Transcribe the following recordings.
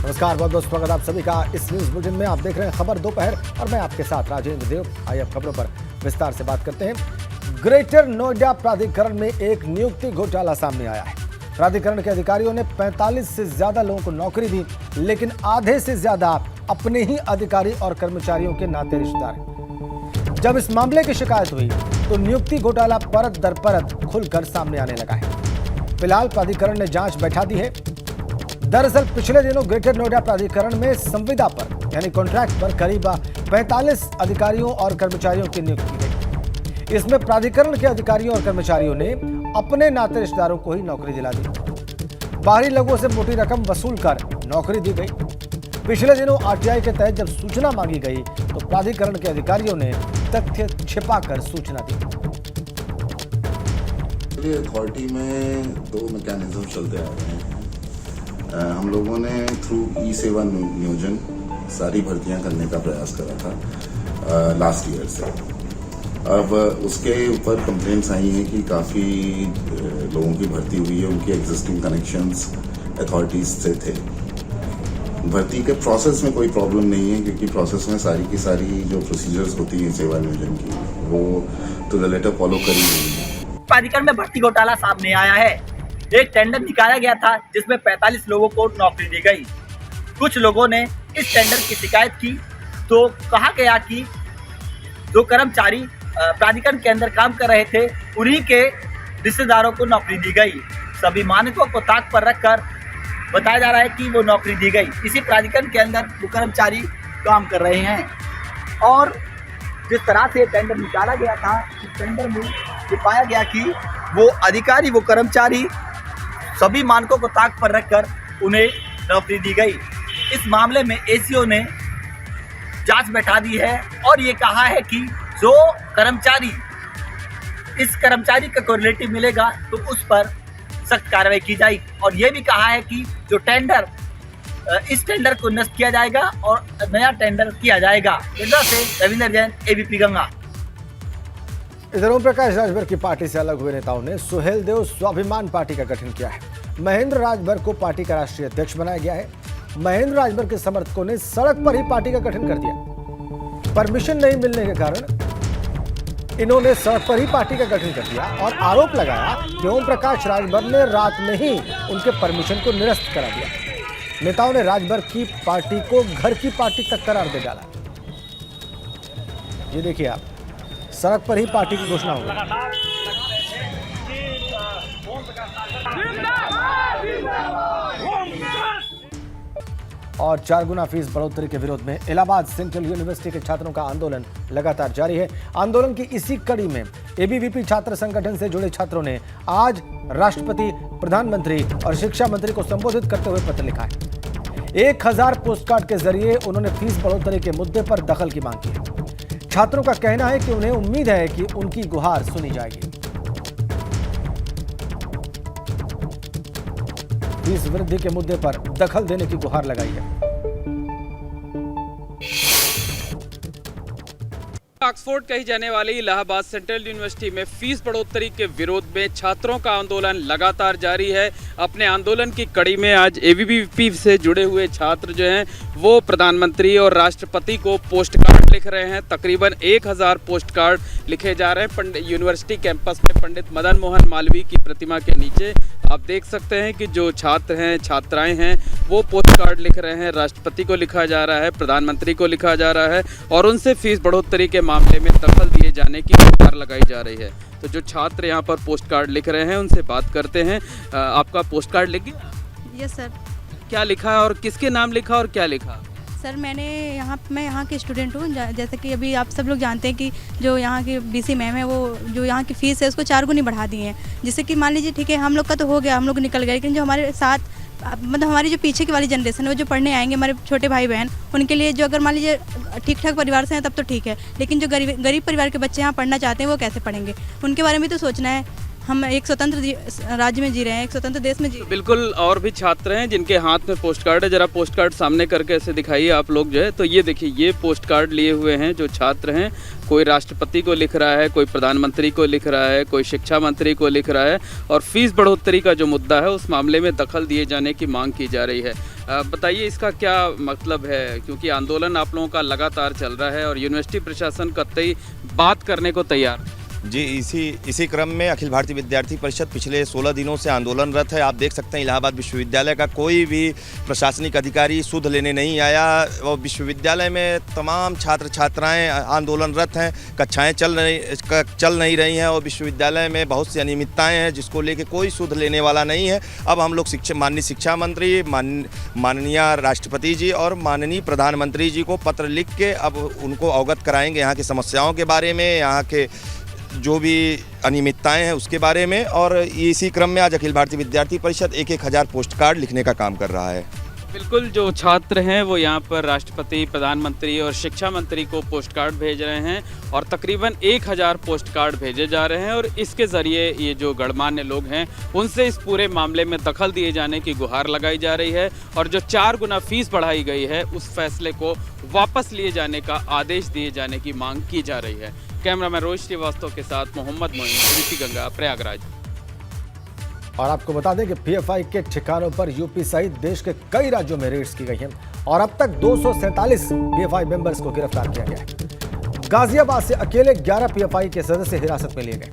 नमस्कार, बहुत बहुत स्वागत आप सभी का इस न्यूज बुलेटिन में। आप देख रहे हैं खबर दोपहर और मैं आपके साथ राजेंद्र देव। आइए अब खबरों पर विस्तार से बात करते हैं। ग्रेटर नोएडा प्राधिकरण में एक नियुक्ति घोटाला सामने आया है। प्राधिकरण के अधिकारियों ने 45 से ज्यादा लोगों को नौकरी दी, लेकिन आधे से ज्यादा अपने ही अधिकारी और कर्मचारियों के नाते रिश्तेदार हैं। जब इस मामले की शिकायत हुई तो नियुक्ति घोटाला परत दर परत खुलकर सामने आने लगा है। फिलहाल प्राधिकरण ने जांच बैठा दी है। दरअसल पिछले दिनों ग्रेटर नोएडा प्राधिकरण में संविदा पर यानी कॉन्ट्रैक्ट पर करीब 45 अधिकारियों और कर्मचारियों की नियुक्ति की गई। इसमें प्राधिकरण के अधिकारियों और कर्मचारियों ने अपने नाते रिश्तेदारों को ही नौकरी दिला दी। बाहरी लोगों से मोटी रकम वसूल कर नौकरी दी गई। पिछले दिनों आरटीआई के तहत जब सूचना मांगी गई तो प्राधिकरण के अधिकारियों ने तथ्य छिपाकर सूचना दी। अथॉरिटी में दो मैकेनिज्म चलते आ रहे हैं। हम लोगों ने थ्रू ई सेवा नियोजन सारी भर्तियां करने का प्रयास करा था लास्ट ईयर से। अब उसके ऊपर कंप्लेंट्स आई हैं कि काफ़ी लोगों की भर्ती हुई है, उनके एग्जिस्टिंग कनेक्शंस अथॉरिटीज से थे। भर्ती के प्रोसेस में कोई प्रॉब्लम नहीं है, क्योंकि प्रोसेस में सारी की सारी जो प्रोसीजर्स होती हैं सेवा नियोजन की वो टू द लेटर फॉलो करी गई है। प्राधिकरण में भर्ती घोटाला सामने आया है। एक टेंडर निकाला गया था जिसमें 45 लोगों को नौकरी दी गई। कुछ लोगों ने इस टेंडर की शिकायत की तो कहा गया कि जो कर्मचारी प्राधिकरण के अंदर काम कर रहे थे उन्हीं के रिश्तेदारों को नौकरी दी गई। सभी मानकों को ताक पर रखकर बताया जा रहा है कि वो नौकरी दी गई। इसी प्राधिकरण के अंदर वो कर्मचारी काम कर रहे हैं और जिस तरह से टेंडर निकाला गया था इस टेंडर में ये पाया गया कि वो अधिकारी वो कर्मचारी सभी मानकों को ताक पर रखकर उन्हें नौकरी दी गई। इस मामले में एसीओ ने जांच बैठा दी है और ये कहा है कि जो कर्मचारी इस कर्मचारी का कोई रिलेटिव मिलेगा तो उस पर सख्त कार्रवाई की जाएगी। और ये भी कहा है कि जो टेंडर इस टेंडर को नष्ट किया जाएगा और नया टेंडर किया जाएगा। गंगा से रविंद्र जैन, एबीपी गंगा। इधर ओम प्रकाश राजभर की पार्टी से अलग हुए नेताओं ने सुहेलदेव स्वाभिमान पार्टी का गठन किया है। महेंद्र राजभर को पार्टी का राष्ट्रीय अध्यक्ष बनाया गया है। महेंद्र राजभर के समर्थकों ने सड़क पर ही पार्टी का गठन कर दिया। परमिशन नहीं मिलने के कारण इन्होंने सड़क पर ही पार्टी का गठन कर दिया और आरोप लगाया कि ओम प्रकाश राजभर ने रात में ही उनके परमिशन को निरस्त करा दिया। नेताओं ने राजभर की पार्टी को घर की पार्टी तक करार दे डाला। ये देखिए आप, सड़क पर ही पार्टी की घोषणा हो गई। और 4 गुना फीस बढ़ोतरी के विरोध में इलाहाबाद सेंट्रल यूनिवर्सिटी के छात्रों का आंदोलन लगातार जारी है। आंदोलन की इसी कड़ी में एबीवीपी छात्र संगठन से जुड़े छात्रों ने आज राष्ट्रपति, प्रधानमंत्री और शिक्षा मंत्री को संबोधित करते हुए पत्र लिखा है। 1000 पोस्टकार्ड के जरिए उन्होंने फीस बढ़ोतरी के मुद्दे पर दखल की मांग की है। छात्रों का कहना है कि उन्हें उम्मीद है कि उनकी गुहार सुनी जाएगी। फीस वृद्धि के मुद्दे पर दखल देने की गुहार लगाई है। ऑक्सफोर्ड कही जाने वाली इलाहाबाद सेंट्रल यूनिवर्सिटी में फीस बढ़ोतरी के विरोध में छात्रों का आंदोलन लगातार जारी है। अपने आंदोलन की कड़ी में आज एबीवीपी से जुड़े हुए छात्र जो हैं वो प्रधानमंत्री और राष्ट्रपति को पोस्ट कार्ड लिख रहे हैं। तकरीबन 1000 पोस्ट कार्ड लिखे जा रहे हैं। यूनिवर्सिटी कैंपस में पंडित मदन मोहन मालवीय की प्रतिमा के नीचे आप देख सकते हैं कि जो छात्र हैं, छात्राएं हैं, वो पोस्ट कार्ड लिख रहे हैं। राष्ट्रपति को लिखा जा रहा है, प्रधानमंत्री को लिखा जा रहा है और उनसे फीस बढ़ोतरी के मामले में दखल दिए जाने की गुहार लगाई जा रही है। तो जो छात्र यहाँ पर पोस्ट कार्ड लिख रहे हैं उनसे बात करते हैं। आपका पोस्ट कार्ड लिख गया? Yes sir. क्या लिखा है और किसके नाम लिखा और क्या लिखा? सर मैं यहाँ के स्टूडेंट हूँ। जैसे कि अभी आप सब लोग जानते हैं कि जो यहाँ की बीसी मैम है वो जो यहाँ की फ़ीस है उसको 4 गुनी बढ़ा दी है। जिससे कि मान लीजिए ठीक है हम लोग का तो हो गया, हम लोग निकल गए, लेकिन जो हमारे साथ मतलब हमारी जो पीछे की वाली जनरेशन है वो जो पढ़ने आएंगे, हमारे छोटे भाई बहन, उनके लिए जो अगर मान लीजिए ठीक ठाक परिवार से हैं तब तो ठीक है, लेकिन जो गरीब परिवार के बच्चे यहाँ पढ़ना चाहते हैं वो कैसे पढ़ेंगे, उनके बारे में तो सोचना है। हम एक स्वतंत्र राज्य में जी रहे हैं, एक स्वतंत्र देश में जी। बिल्कुल, और भी छात्र हैं जिनके हाथ में पोस्ट कार्ड है। जरा पोस्ट कार्ड सामने करके ऐसे दिखाइए आप लोग जो है। तो ये देखिए, ये पोस्ट कार्ड लिए हुए हैं जो छात्र हैं। कोई राष्ट्रपति को लिख रहा है, कोई प्रधानमंत्री को लिख रहा है, कोई शिक्षा मंत्री को लिख रहा है और फीस बढ़ोतरी का जो मुद्दा है उस मामले में दखल दिए जाने की मांग की जा रही है। बताइए इसका क्या मतलब है, क्योंकि आंदोलन आप लोगों का लगातार चल रहा है और यूनिवर्सिटी प्रशासन कतई बात करने को तैयार है। जी, इसी क्रम में अखिल भारतीय विद्यार्थी परिषद पिछले 16 दिनों से आंदोलनरत है। आप देख सकते हैं इलाहाबाद विश्वविद्यालय का कोई भी प्रशासनिक अधिकारी सुध लेने नहीं आया और विश्वविद्यालय में तमाम छात्र छात्राएं आंदोलनरत हैं। कक्षाएं चल नहीं रही हैं और विश्वविद्यालय में बहुत सी अनियमितताएं हैं जिसको लेके कोई सुध लेने वाला नहीं है। अब हम लोग माननीय शिक्षा मंत्री, माननीय राष्ट्रपति जी और माननीय प्रधानमंत्री जी को पत्र लिख के अब उनको अवगत कराएंगे यहाँ की समस्याओं के बारे में, यहाँ के जो भी अनियमितताएं हैं उसके बारे में। और इसी क्रम में आज अखिल भारतीय विद्यार्थी परिषद 1,000 पोस्ट कार्ड लिखने का काम कर रहा है। बिल्कुल, जो छात्र हैं वो यहाँ पर राष्ट्रपति, प्रधानमंत्री और शिक्षा मंत्री को पोस्ट कार्ड भेज रहे हैं और तकरीबन 1,000 पोस्ट कार्ड भेजे जा रहे हैं और इसके ज़रिए ये जो गणमान्य लोग हैं उनसे इस पूरे मामले में दखल दिए जाने की गुहार लगाई जा रही है और जो 4 गुना फीस बढ़ाई गई है उस फैसले को वापस लिए जाने का आदेश दिए जाने की मांग की जा रही है। कैमरामैन रोहित श्रीवास्तव के साथ मोहम्मद मोइन, एबीपी गंगा, प्रयागराज। और आपको बता दें कि पीएफआई के ठिकानों पर यूपी सहित देश के कई राज्यों में रेड्स की गई हैं और अब तक 247 पीएफआई मेंबर्स को गिरफ्तार किया गया है। गाजियाबाद से अकेले 11 पीएफआई के सदस्य हिरासत में लिए गए।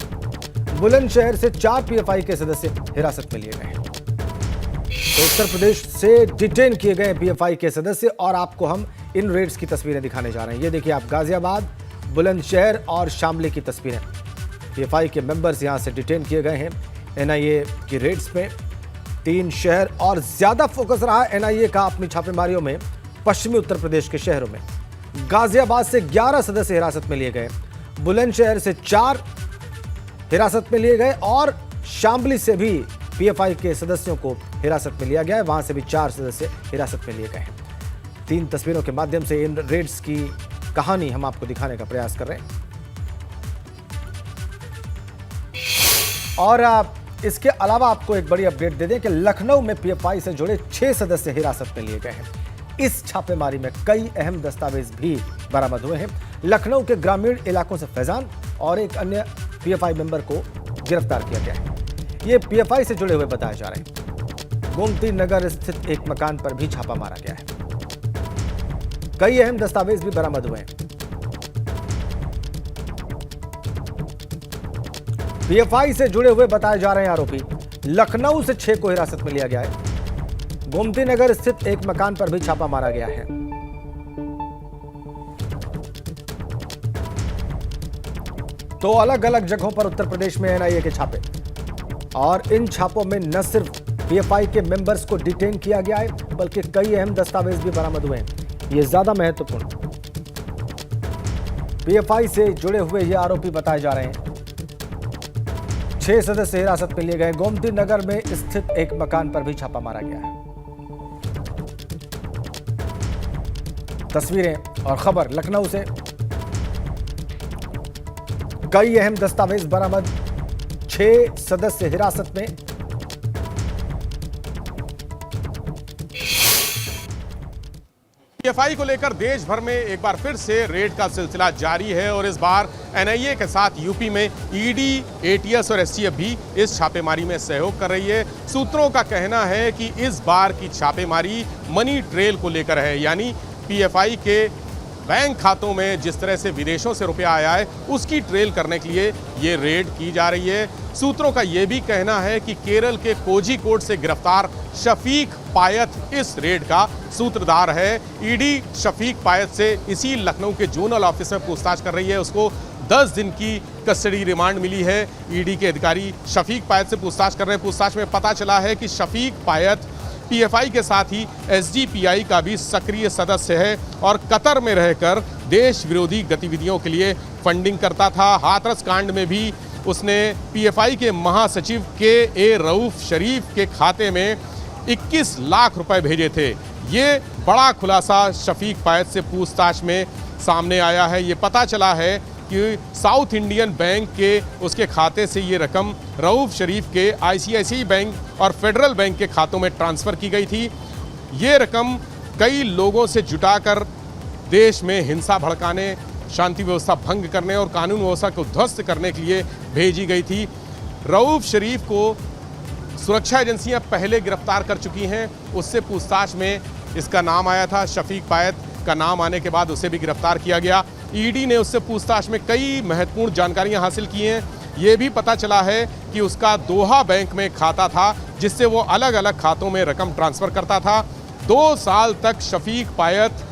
बुलंदशहर से 4 पीएफआई के सदस्य हिरासत में लिए गए। तो उत्तर प्रदेश से डिटेन किए गए पीएफआई के सदस्य और आपको हम इन रेड्स की तस्वीरें दिखाने जा रहे हैं। ये देखिए आप, गाजियाबाद, बुलंदशहर और शामली की तस्वीरें। पीएफआई के मेंबर्स यहां से डिटेन किए गए हैं एनआईए की रेड्स में। 3 शहर और ज्यादा फोकस रहा एनआईए का अपनी छापेमारियों में पश्चिमी उत्तर प्रदेश के शहरों में। गाजियाबाद से 11 सदस्य हिरासत में लिए गए, बुलंदशहर से 4 हिरासत में लिए गए और शामली से भी पीएफआई के सदस्यों को हिरासत में लिया गया है। वहां से भी 4 सदस्य हिरासत में लिए गए हैं। 3 तस्वीरों के माध्यम से इन रेड्स की कहानी हम आपको दिखाने का प्रयास कर रहे हैं। और इसके अलावा आपको एक बड़ी अपडेट दे दें कि लखनऊ में पीएफआई से जुड़े 6 सदस्य हिरासत में लिए गए हैं। इस छापेमारी में कई अहम दस्तावेज भी बरामद हुए हैं। लखनऊ के ग्रामीण इलाकों से फैजान और एक अन्य पीएफआई मेंबर को गिरफ्तार किया गया है। ये पीएफआई से जुड़े हुए बताए जा रहे हैं। गोमती नगर स्थित एक मकान पर भी छापा मारा गया है। कई अहम दस्तावेज भी बरामद हुए हैं। पीएफआई से जुड़े हुए बताए जा रहे हैं आरोपी। लखनऊ से 6 को हिरासत में लिया गया है। गोमती नगर स्थित एक मकान पर भी छापा मारा गया है। तो अलग अलग जगहों पर उत्तर प्रदेश में एनआईए के छापे और इन छापों में न सिर्फ पीएफआई के मेंबर्स को डिटेन किया गया है बल्कि कई अहम दस्तावेज भी बरामद हुए हैं। ये ज्यादा महत्वपूर्ण, पीएफआई से जुड़े हुए ये आरोपी बताए जा रहे हैं। 6 सदस्य हिरासत में लिए गए। गोमती नगर में स्थित एक मकान पर भी छापा मारा गया है। तस्वीरें और खबर लखनऊ से। कई अहम दस्तावेज बरामद, 6 सदस्य हिरासत में। पीएफआई को लेकर देश भर में एक बार फिर से रेड का सिलसिला जारी है और इस बार एनआईए के साथ यूपी में ईडी, एटीएस और एसटीएफ भी इस छापेमारी में सहयोग कर रही है। सूत्रों का कहना है कि इस बार की छापेमारी मनी ट्रेल को लेकर है, यानी पीएफआई के बैंक खातों में जिस तरह से विदेशों से रुपया आया है उसकी ट्रेल करने के लिए ये रेड की जा रही है। सूत्रों का ये भी कहना है कि केरल के कोझिकोड से गिरफ्तार शफीक पायत इस रेड का सूत्रधार है। ईडी शफीक पायत से इसी लखनऊ के जोनल ऑफिस में पूछताछ कर रही है। उसको 10 दिन की कस्टडी रिमांड मिली है। ईडी के अधिकारी शफीक पायत से पूछताछ कर रहे हैं। पूछताछ में पता चला है कि शफीक पायत पीएफआई के साथ ही एसडीपीआई का भी सक्रिय सदस्य है और कतर में रहकर देश विरोधी गतिविधियों के लिए फंडिंग करता था। हाथरस कांड में भी उसने पीएफआई के महासचिव के रऊफ शरीफ के खाते में 21 लाख रुपए भेजे थे। ये बड़ा खुलासा शफीक पायत से पूछताछ में सामने आया है। ये पता चला है कि साउथ इंडियन बैंक के उसके खाते से ये रकम रऊफ शरीफ के आईसीआईसीआई बैंक और फेडरल बैंक के खातों में ट्रांसफ़र की गई थी। ये रकम कई लोगों से जुटाकर देश में हिंसा भड़काने, शांति व्यवस्था भंग करने और कानून व्यवस्था को ध्वस्त करने के लिए भेजी गई थी। रऊफ शरीफ को सुरक्षा एजेंसियां पहले गिरफ्तार कर चुकी हैं। उससे पूछताछ में इसका नाम आया था, शफीक पायत का नाम आने के बाद उसे भी गिरफ्तार किया गया। ईडी ने उससे पूछताछ में कई महत्वपूर्ण जानकारियां हासिल की हैं। ये भी पता चला है कि उसका दोहा बैंक में खाता था, जिससे वो अलग अलग खातों में रकम ट्रांसफ़र करता था। 2 साल तक शफीक पायत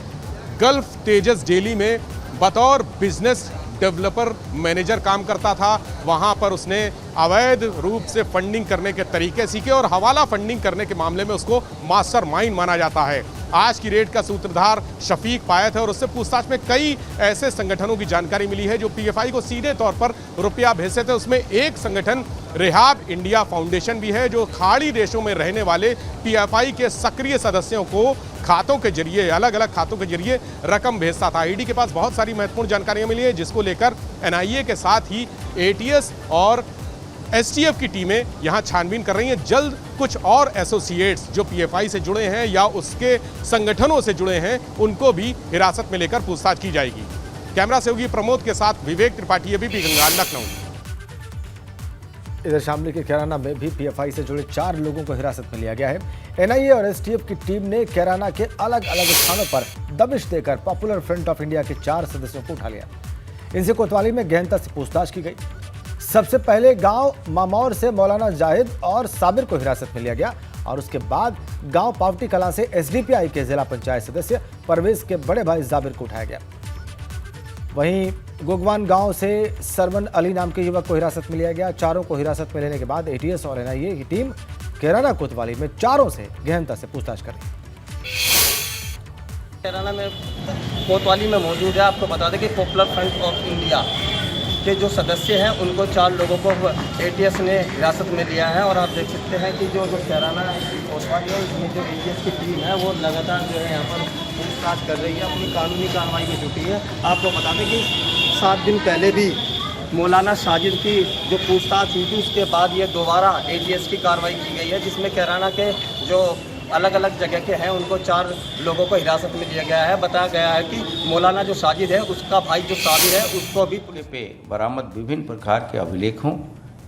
गल्फ तेजस डेली में बतौर बिजनेस डेवलपर मैनेजर काम करता था। वहां पर उसने अवैध रूप से फंडिंग करने के तरीके सीखे और हवाला फंडिंग करने के मामले में उसको मास्टरमाइंड माना जाता है। आज की रेड का सूत्रधार शफीक पायत है और उससे पूछताछ में कई ऐसे संगठनों की जानकारी मिली है जो पीएफआई को सीधे तौर पर रुपया भेजते थे। उसमें एक संगठन रेहाब इंडिया फाउंडेशन भी है, जो खाड़ी देशों में रहने वाले पीएफआई के सक्रिय सदस्यों को खातों के जरिए, अलग अलग खातों के जरिए रकम भेजता था। ईडी के पास बहुत सारी महत्वपूर्ण जानकारियां मिली है, जिसको लेकर एनआईए के साथ ही एटीएस और एसटीएफ की टीमें यहां छानबीन कर रही हैं। जल्द कुछ और एसोसिएट्स जो पीएफआई से जुड़े हैं या उसके संगठनों से जुड़े हैं, उनको भी हिरासत में लेकर पूछताछ की जाएगी। कैमरा सहयोगी प्रमोद के साथ विवेक त्रिपाठी, एबीपी गंगा, लखनऊ। इधर शामली के कैराना में भी पीएफआई से जुड़े 4 लोगों को हिरासत में लिया गया है। एनआईए और एसटीएफ की टीम ने कैराना के अलग अलग स्थानों पर दबिश देकर पॉपुलर फ्रंट ऑफ इंडिया के 4 सदस्यों को उठा लिया। इनसे कोतवाली में गहनता से पूछताछ की गई। सबसे पहले गांव मामौर से मौलाना जाहिद और साबिर को हिरासत में लिया गया और उसके बाद गांव पावटी कलां से एसडीपीआई के जिला पंचायत सदस्य परवेज के बड़े भाई जाबिर को उठाया गया। वहीं गोगवान गांव से सरवन अली नाम के युवक को हिरासत में लिया गया। चारों को हिरासत में लेने के बाद एटीएस और एनआईए की टीम कैराना कोतवाली में चारों से गहनता से पूछताछ कर रही है। कैराना में कोतवाली में मौजूद है। आपको बता दें कि पॉपुलर फ्रंट ऑफ इंडिया के जो सदस्य हैं उनको 4 लोगों को एटीएस ने हिरासत में लिया है। और आप देख सकते हैं कि जो कैराना कोतवाली है, इसमें जो एटीएस की टीम है वो लगातार जो है यहाँ पर पूछताछ कर रही है, अपनी कानूनी कार्रवाई में जुटी है। आपको बता दें कि 7 दिन पहले भी मौलाना साजिद की जो पूछताछ हुई थी, उसके बाद ये दोबारा एटीएस की कार्रवाई की गई है, जिसमें कैराना के जो अलग अलग जगह के हैं उनको 4 लोगों को हिरासत में लिया गया है। बताया गया है कि मौलाना जो साजिद है उसका भाई जो साबिर है उसको भी पुलिस पे बरामद विभिन्न प्रकार के अभिलेखों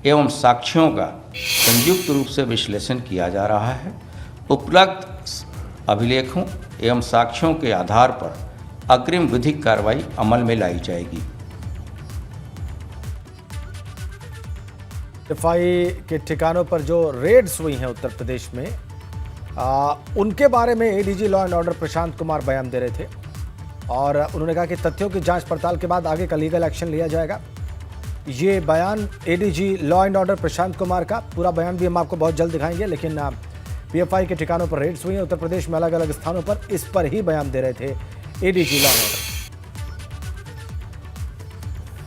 एवं साक्ष्यों का संयुक्त रूप से विश्लेषण किया जा रहा है। उपलब्ध अभिलेखों एवं साक्ष्यों के आधार पर अग्रिम विधिक कार्रवाई अमल में लाई जाएगी। पीएफआई के ठिकानों पर जो रेड्स हुई हैं उत्तर प्रदेश में, उनके बारे में ADG law and order Prashant Kumar बयान दे रहे थे और उन्होंने कहा कि तथ्यों की जांच पड़ताल के बाद आगे का लीगल एक्शन लिया जाएगा। ये बयान ADG law and order Prashant Kumar का, पूरा बयान भी हम आपको बहुत जल्द दिखाएंगे। लेकिन पीएफआई के ठिकानों पर रेड्स हुई हैं उत्तर प्रदेश में अलग अलग स्थानों पर, इस पर ही बयान दे रहे थे एडीजी लॉ एंड ऑर्डर।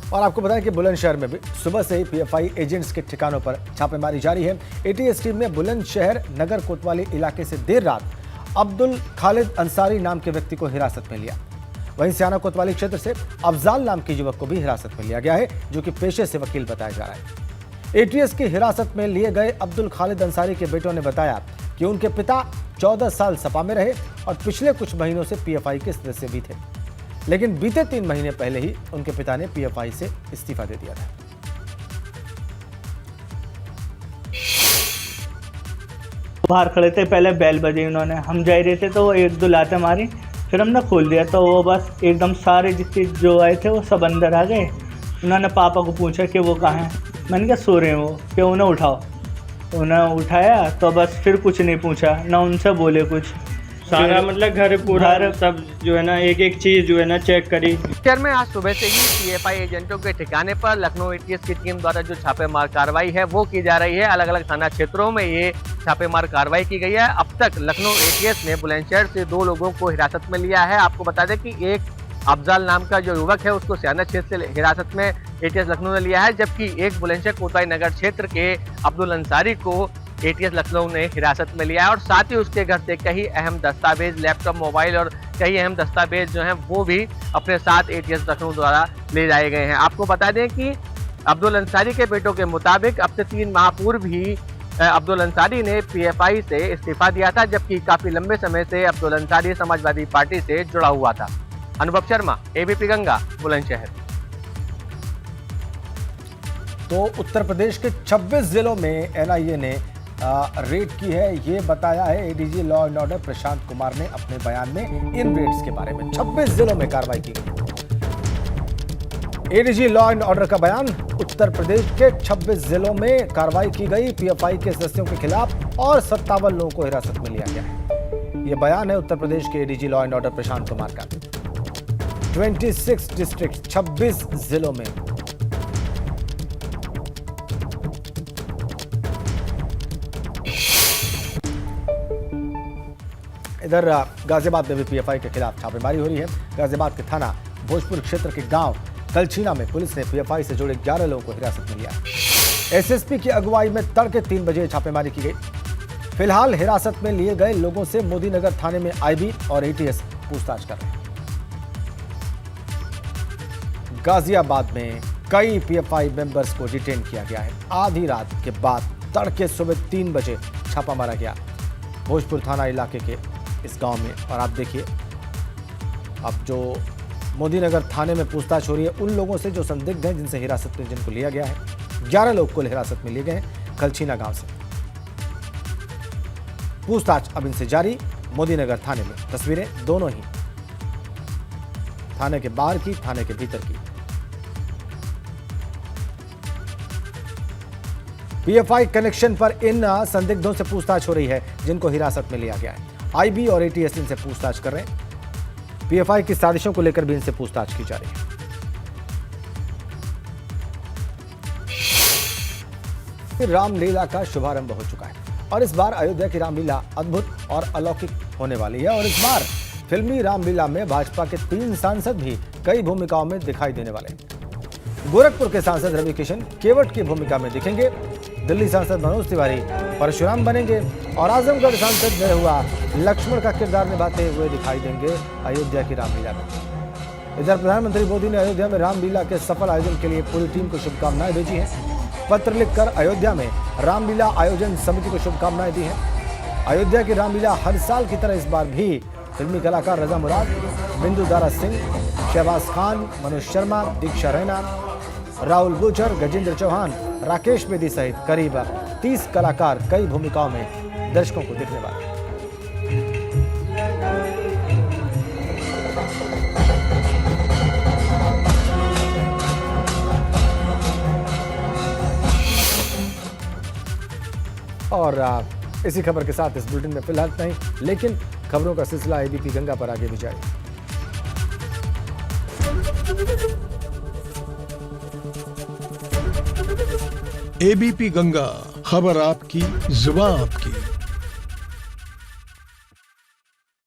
और आपको बताएं कि बुलंदशहर में भी सुबह से ही पीएफआई एजेंट्स के ठिकानों पर छापेमारी जारी है। एटीएस टीम ने बुलंदशहर नगर कोतवाली इलाके से देर रात अब्दुल खालिद अंसारी नाम के व्यक्ति को हिरासत में लिया। वहीं सियाना कोतवाली क्षेत्र से अफजाल नाम के युवक को भी हिरासत में लिया गया है, जो कि पेशे से वकील बताया जा रहा है। एटीएस की हिरासत में लिए गए अब्दुल खालिद अंसारी के बेटों ने बताया कि उनके पिता 14 साल सपा में रहे और पिछले कुछ महीनों से पीएफआई के सदस्य भी थे, लेकिन बीते 3 महीने पहले ही उनके पिता ने पीएफआई से इस्तीफा दे दिया था। बाहर खड़े थे, पहले बेल बजी, उन्होंने हम जा रहे थे तो वो 1-2 लातें मारी, फिर हमने खोल दिया तो वो बस एकदम सारे जितने जो आए थे वो सब अंदर आ गए। उन्होंने पापा को पूछा कि वो कहाँ हैं, मैंने कहा सो रहे हैं वो, कि उन्हें उठाओ। उन्हें उठाया तो बस फिर कुछ नहीं पूछा, ना उनसे बोले कुछ। सारा मतलब घर पूरा सब जो है ना एक एक चीज़ जो है ना चेक करी। शहर में आज सुबह से ही पीएफआई एजेंटों के ठिकाने पर लखनऊ एटीएस की टीम द्वारा जो छापेमार कार्रवाई है वो की जा रही है। अलग अलग थाना क्षेत्रों में ये छापेमार कार्रवाई की गई है। अब तक लखनऊ एटीएस ने बुलंदशहर से 2 लोगों को हिरासत में लिया है। आपको बता दें कि एक अफजाल नाम का जो युवक है उसको सियाना क्षेत्र से हिरासत में एटीएस लखनऊ ने लिया है, जबकि एक बुलंदशहर कोतवाली नगर क्षेत्र के अब्दुल अंसारी को एटीएस लखनऊ ने हिरासत में लिया है। और साथ ही उसके घर से कई अहम दस्तावेज, लैपटॉप, मोबाइल और कई अहम दस्तावेज जो हैं वो भी अपने साथ एटीएस लखनऊ द्वारा ले जाए गए हैं। आपको बता दें कि अब्दुल अंसारी के बेटों के मुताबिक अब से 3 माह पूर्व भी अब्दुल अंसारी ने पीएफआई से इस्तीफा दिया था, जबकि काफी लंबे समय से अब्दुल अंसारी समाजवादी पार्टी से जुड़ा हुआ था। अनुभव शर्मा, एबीपी गंगा, बुलंदशहर। तो उत्तर प्रदेश के 26 जिलों में एनआईए ने रेड की है, ये बताया है ADG law and order Prashant Kumar ने अपने बयान में इन रेड्स के बारे में। 26 जिलों में कार्रवाई की गई। एडीजी लॉ एंड ऑर्डर का बयान, उत्तर प्रदेश के 26 जिलों में कार्रवाई की गई। पीएफआई के सदस्यों के खिलाफ और 57 लोगों को हिरासत में लिया गया है। यह बयान है उत्तर प्रदेश के ADG law and order Prashant Kumar का। 26 डिस्ट्रिक्ट, 26 जिलों में। इधर गाजियाबाद में भी पीएफआई के खिलाफ छापेमारी हो रही है। गाजियाबाद के थाना भोजपुर क्षेत्र के गांव कलछीना में पुलिस ने पीएफआई से जुड़े 11 लोगों को हिरासत में लिया। एसएसपी की अगुवाई में तड़के 3 बजे छापेमारी की गई। फिलहाल हिरासत में लिए गए लोगों से मोदीनगर थाने में आईबी और एटीएस पूछताछ कर रहे हैं। गाजियाबाद में कई पीएफआई मेंबर्स को डिटेन किया गया है। आधी रात के बाद तड़के सुबह 3 बजे छापा मारा गया भोजपुर थाना इलाके के इस गांव में। और आप देखिए, अब जो मोदीनगर थाने में पूछताछ हो रही है उन लोगों से जो संदिग्ध हैं, जिनसे हिरासत में जिनको लिया गया है। 11 लोग को हिरासत में लिए गए हैं कलछीना गांव से। पूछताछ अब इनसे जारी मोदीनगर थाने में। तस्वीरें दोनों ही थाने के बाहर की, थाने के भीतर की। पीएफआई कनेक्शन पर इन संदिग्धों से पूछताछ हो रही है जिनको हिरासत में लिया गया है। आईबी और एटीएस इनसे पूछताछ कर रहे हैं। पीएफआई की साजिशों को लेकर भी इनसे पूछताछ की जा रही है। रामलीला का शुभारंभ हो चुका है और इस बार अयोध्या की रामलीला अद्भुत और अलौकिक होने वाली है। और इस बार फिल्मी रामलीला में भाजपा के 3 सांसद भी कई भूमिकाओं में दिखाई देने वाले हैं। गोरखपुर के सांसद रवि किशन केवट की भूमिका में दिखेंगे। दिल्ली सांसद मनोज तिवारी परशुराम बनेंगे और आजमगढ़ सांसद निरहुआ लक्ष्मण का किरदार निभाते हुए दिखाई देंगे अयोध्या की रामलीला में। इधर प्रधानमंत्री मोदी ने अयोध्या में रामलीला के सफल आयोजन के लिए पूरी टीम को शुभकामनाएं भेजी हैं। पत्र लिखकर अयोध्या में रामलीला आयोजन समिति को शुभकामनाएं दी हैं। अयोध्या की रामलीला हर साल की तरह इस बार भी फिल्मी कलाकार रजा मुराद, बिंदु दारा सिंह, शहबाज खान, मनोज शर्मा, दीक्षा रैना, राहुल गुर्जर, गजेंद्र चौहान, राकेश बेदी सहित करीब 30 कलाकार कई भूमिकाओं में दर्शकों को दिखने वाले हैं। और इसी खबर के साथ इस बुलेटिन में फिलहाल नहीं, लेकिन खबरों का सिलसिला एबीपी गंगा पर आगे भी जारी। एबीपी गंगा, खबर आपकी, जुबान आपकी।